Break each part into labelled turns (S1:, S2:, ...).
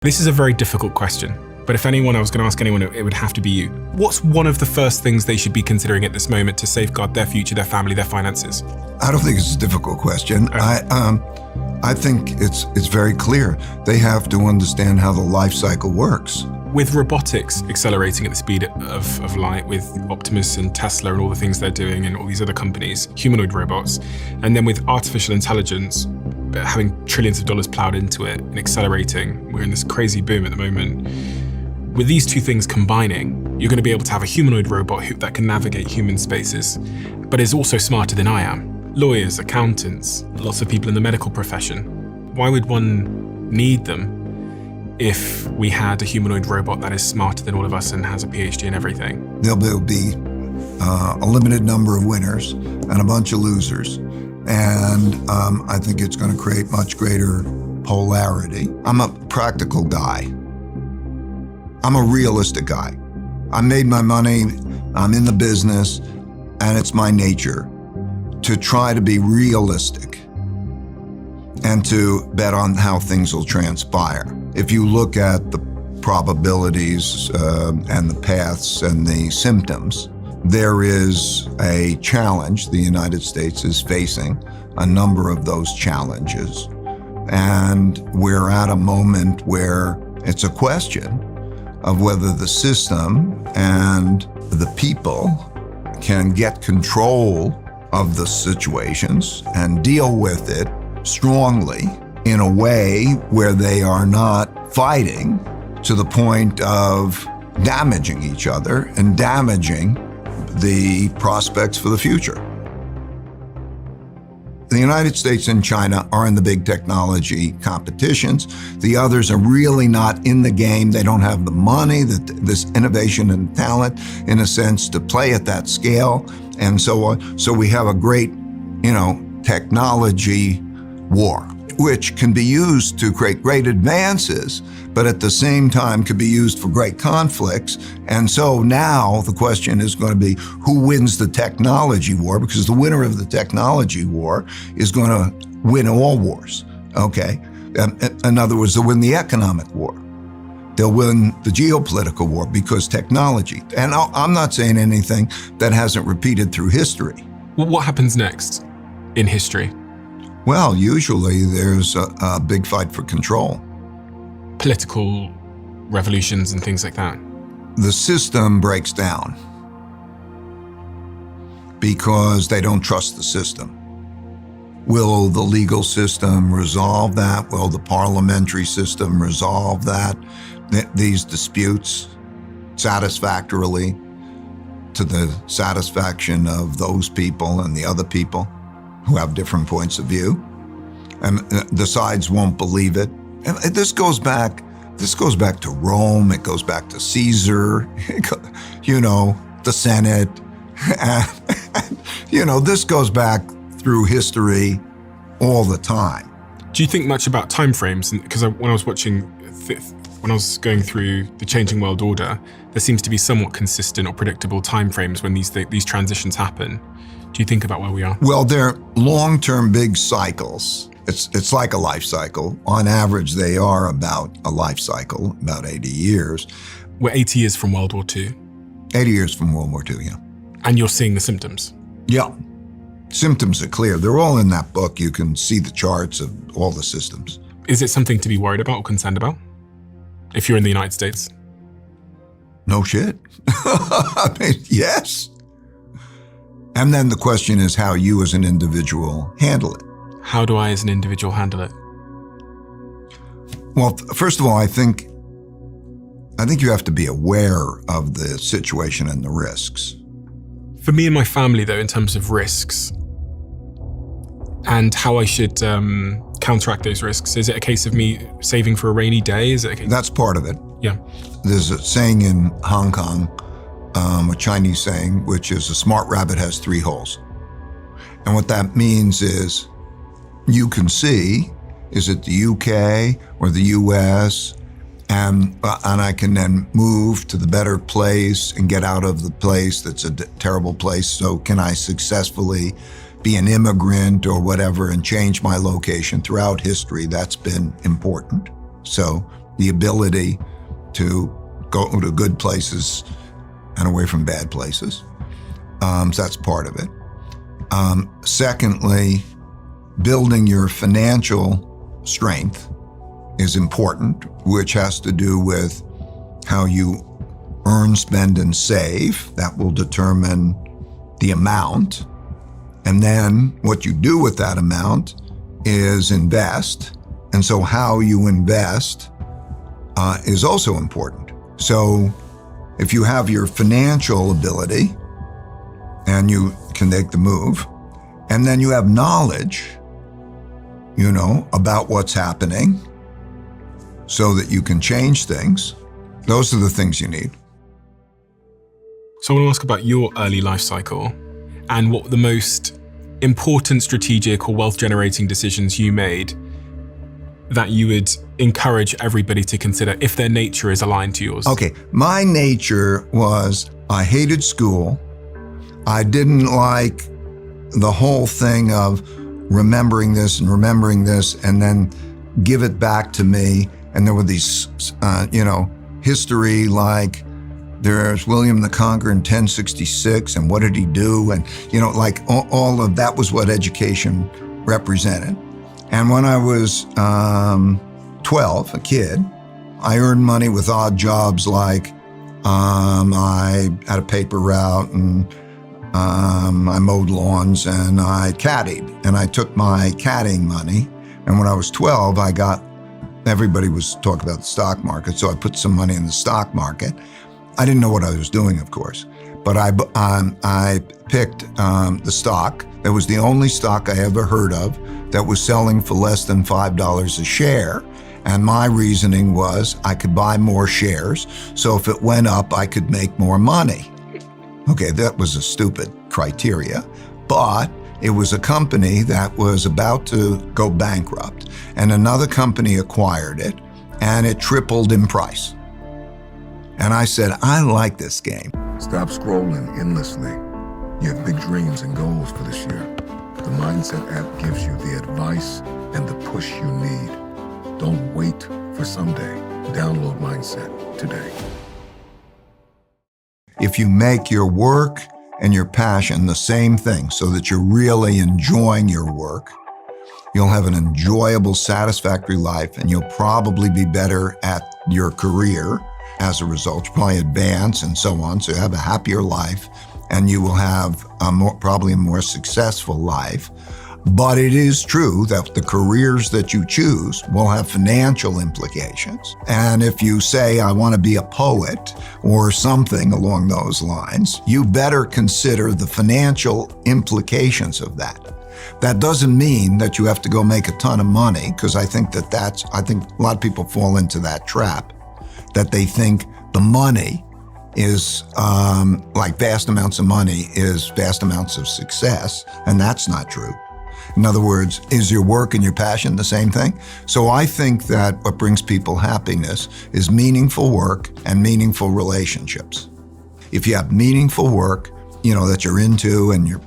S1: This is a very difficult question, but if I was going to ask anyone, it would have to be you. What's one of the first things they should be considering at this moment to safeguard their future, their family, their finances?
S2: I don't think it's a difficult question. I think it's very clear. They have to understand how the life cycle works.
S1: With robotics accelerating at the speed of light, with Optimus and Tesla and all the things they're doing and all these other companies, humanoid robots, and then with artificial intelligence having trillions of dollars plowed into it and accelerating, we're in this crazy boom at the moment. With these two things combining, you're going to be able to have a humanoid robot that can navigate human spaces, but is also smarter than I am. Lawyers, accountants, lots of people in the medical profession. Why would one need them if we had a humanoid robot that is smarter than all of us and has a PhD in everything?
S2: There'll be a limited number of winners and a bunch of losers. And I think it's going to create much greater polarity. I'm a practical guy. I'm a realistic guy. I made my money, I'm in the business, and it's my nature to try to be realistic and to bet on how things will transpire. If you look at the probabilities and the paths and the symptoms, there is a challenge. The United States is facing a number of those challenges. And we're at a moment where it's a question of whether the system and the people can get control of the situations and deal with it strongly in a way where they are not fighting to the point of damaging each other and damaging the prospects for the future. The United States and China are in the big technology competitions. The others are really not in the game. They don't have the money, this innovation and talent, in a sense, to play at that scale, and so on. So we have a great, technology war, which can be used to create great advances, but at the same time could be used for great conflicts. And so now the question is going to be, who wins the technology war? Because the winner of the technology war is going to win all wars, okay? In other words, they'll win the economic war. They'll win the geopolitical war because technology. And I'm not saying anything that hasn't repeated through history.
S1: Well, what happens next in history?
S2: Well, usually there's a big fight for control.
S1: Political revolutions and things like that.
S2: The system breaks down because they don't trust the system. Will the legal system resolve that? Will the parliamentary system resolve these disputes satisfactorily to the satisfaction of those people and the other people who have different points of view? And the sides won't believe it. And this goes back to Rome, it goes back to Caesar, the Senate. And, this goes back through history all the time.
S1: Do you think much about timeframes? Because when I was going through the changing world order, there seems to be somewhat consistent or predictable timeframes when these transitions happen. Do you think about where we are?
S2: Well, they're long-term big cycles. It's like a life cycle. On average, they are about a life cycle, about 80 years.
S1: We're 80 years from World War II.
S2: 80 years from World War II, yeah.
S1: And you're seeing the symptoms?
S2: Yeah. Symptoms are clear. They're all in that book. You can see the charts of all the systems.
S1: Is it something to be worried about or concerned about if you're in the United States?
S2: No shit. I mean, yes. And then the question is how you as an individual handle it.
S1: How do I as an individual handle it?
S2: Well, first of all, I think you have to be aware of the situation and the risks.
S1: For me and my family, though, in terms of risks and how I should counteract those risks, is it a case of me saving for a rainy day?
S2: That's part of it.
S1: Yeah.
S2: There's a saying in Hong Kong, a Chinese saying, which is a smart rabbit has 3 holes. And what that means is you can see, is it the UK or the US? And I can then move to the better place and get out of the place that's a terrible place. So can I successfully be an immigrant or whatever and change my location? Throughout history, that's been important. So the ability to go to good places and away from bad places. So that's part of it. Secondly, building your financial strength is important, which has to do with how you earn, spend, and save. That will determine the amount. And then what you do with that amount is invest. And so how you invest is also important. So if you have your financial ability and you can make the move, and then you have knowledge, about what's happening so that you can change things, those are the things you need.
S1: So I want to ask about your early life cycle and what the most important strategic or wealth-generating decisions you made that you would encourage everybody to consider if their nature is aligned to yours.
S2: Okay, my nature was I hated school. I didn't like the whole thing of remembering this and then give it back to me. And there were these, history like there's William the Conqueror in 1066 and what did he do? And, all of that was what education represented. And when I was 12, a kid, I earned money with odd jobs like I had a paper route and I mowed lawns and I caddied. And I took my caddying money. And when I was 12, everybody was talking about the stock market, so I put some money in the stock market. I didn't know what I was doing, of course, but I picked the stock. It was the only stock I ever heard of that was selling for less than $5 a share. And my reasoning was I could buy more shares, so if it went up, I could make more money. Okay, that was a stupid criteria, but it was a company that was about to go bankrupt, and another company acquired it, and it tripled in price. And I said, I like this game.
S3: Stop scrolling endlessly. You have big dreams and goals for this year. The Mindset app gives you the advice and the push you need. Don't wait for someday. Download Mindset today.
S2: If you make your work and your passion the same thing so that you're really enjoying your work, you'll have an enjoyable, satisfactory life, and you'll probably be better at your career as a result. You'll probably advance and so on, so you have a happier life, and you will have probably a more successful life. But it is true that the careers that you choose will have financial implications. And if you say, I want to be a poet or something along those lines, you better consider the financial implications of that. That doesn't mean that you have to go make a ton of money, because I think a lot of people fall into that trap, that they think the money is like vast amounts of money is vast amounts of success, and that's not true. In other words, is your work and your passion the same thing? So I think that what brings people happiness is meaningful work and meaningful relationships. If you have meaningful work, that you're into, and your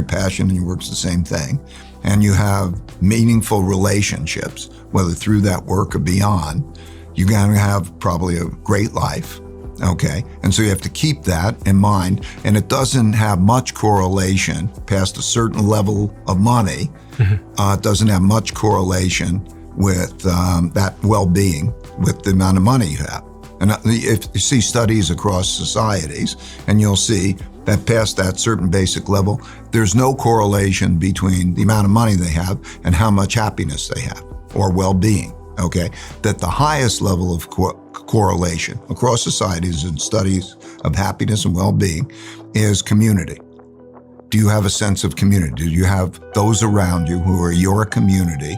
S2: passion and your work's the same thing, and you have meaningful relationships, whether through that work or beyond, you're going to have probably a great life. Okay, and so you have to keep that in mind, and it doesn't have much correlation past a certain level of money. It doesn't have much correlation with that well-being, with the amount of money you have. And if you see studies across societies, and you'll see that past that certain basic level, there's no correlation between the amount of money they have and how much happiness they have or well-being. Okay, that the highest level of correlation across societies and studies of happiness and well-being is community. Do you have a sense of community? Do you have those around you who are your community?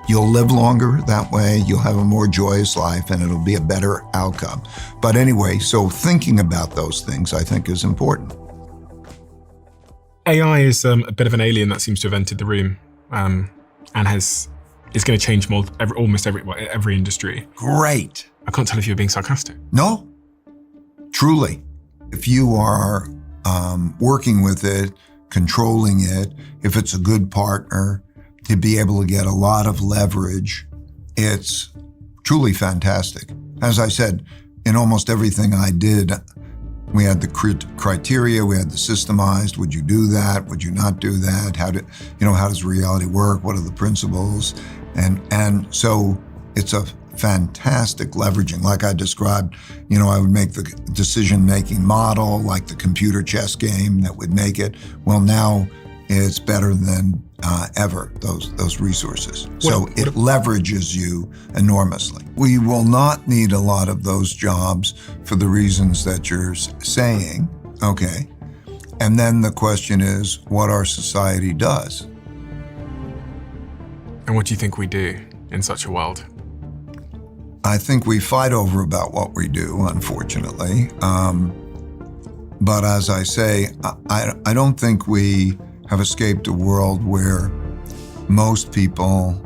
S2: You'll live longer that way, you'll have a more joyous life, and it'll be a better outcome. But anyway, so thinking about those things, I think, is important.
S1: AI is a bit of an alien that seems to have entered the room, and is going to change almost every industry.
S2: Great.
S1: I can't tell if you're being sarcastic.
S2: No, truly. If you are working with it, controlling it, if it's a good partner, to be able to get a lot of leverage, it's truly fantastic. As I said, in almost everything I did, we had the criteria, we had the systemized. Would you do that? Would you not do that? How does reality work? What are the principles? And so it's a fantastic leveraging. Like I described, I would make the decision-making model, like the computer chess game that would make it. Well, now it's better than ever, those resources. So it leverages you enormously. We will not need a lot of those jobs for the reasons that you're saying, okay? And then the question is what our society does.
S1: And what do you think we do in such a world?
S2: I think we fight over about what we do, unfortunately. But as I say, I don't think we have escaped a world where most people,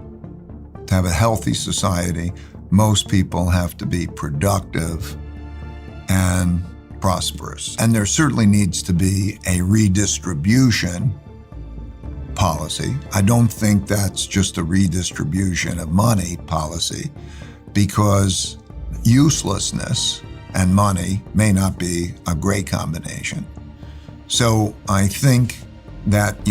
S2: to have a healthy society, most people have to be productive and prosperous. And there certainly needs to be a redistribution policy. I don't think that's just a redistribution of money policy, because uselessness and money may not be a great combination. So I think that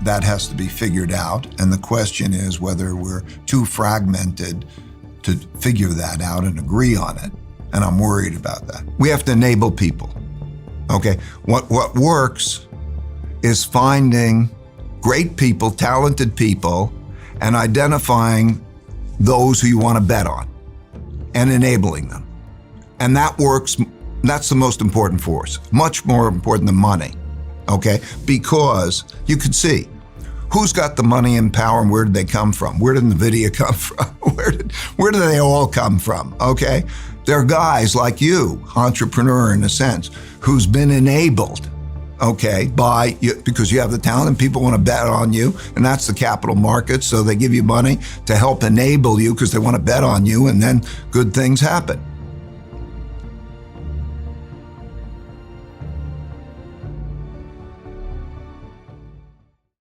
S2: that has to be figured out. And the question is whether we're too fragmented to figure that out and agree on it. And I'm worried about that. We have to enable people. Okay, what works is finding great people, talented people, and identifying those who you want to bet on and enabling them. And that works, that's the most important force, much more important than money, okay? Because you can see who's got the money and power and where did they come from? Where did NVIDIA come from? Where do they all come from, okay? They're guys like you, entrepreneur in a sense, who's been enabled, okay, because you have the talent and people want to bet on you, and that's the capital markets, so they give you money to help enable you because they want to bet on you, and then good things happen.